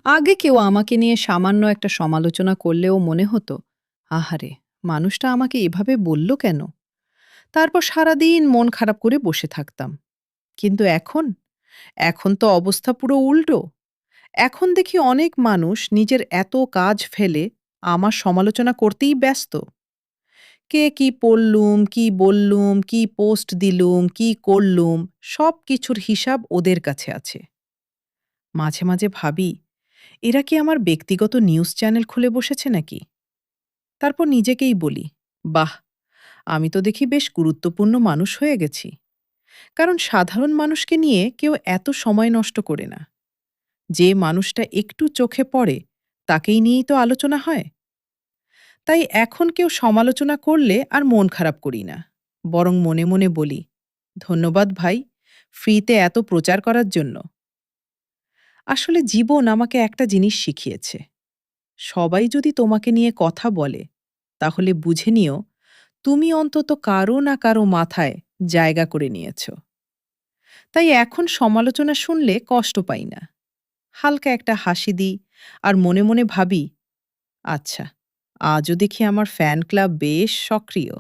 আগে কেউ আমাকে নিয়ে সামান্য একটা সমালোচনা করলেও মনে হতো, আহারে, মানুষটা আমাকে এভাবে বলল কেন? তারপর সারাদিন মন খারাপ করে বসে থাকতাম। কিন্তু এখন তো অবস্থা পুরো উল্টো। এখন দেখি অনেক মানুষ নিজের এত কাজ ফেলে আমার সমালোচনা করতেই ব্যস্ত। কে কি পড়লুম, কি বললুম, কি পোস্ট দিলুম, কি করলুম, সব কিছুর হিসাব ওদের কাছে আছে। মাঝে মাঝে ভাবি, এরা কি আমার ব্যক্তিগত নিউজ চ্যানেল খুলে বসেছে নাকি? তারপর নিজেকেই বলি, বাহ, আমি তো দেখি বেশ গুরুত্বপূর্ণ মানুষ হয়ে গেছি। কারণ সাধারণ মানুষকে নিয়ে কেউ এত সময় নষ্ট করে না। যে মানুষটা একটু চোখে পড়ে তাকেই নিয়েই তো আলোচনা হয়। তাই এখন কেউ সমালোচনা করলে আর মন খারাপ করি না। বরং মনে মনে বলি, ধন্যবাদ ভাই, ফ্রিতে এত প্রচার করার জন্য। আসলে জীবন আমাকে একটা জিনিস শিখিয়েছে, সবাই যদি তোমাকে নিয়ে কথা বলে, তাহলে বুঝে নিও তুমি অন্তত কারো না কারো মাথায় জায়গা করে নিয়েছ। তাই এখন সমালোচনা শুনলে কষ্ট পাই না, হালকা একটা হাসি দিই, আর মনে মনে ভাবি, আচ্ছা, আজও দেখি আমার ফ্যান ক্লাব বেশ সক্রিয়।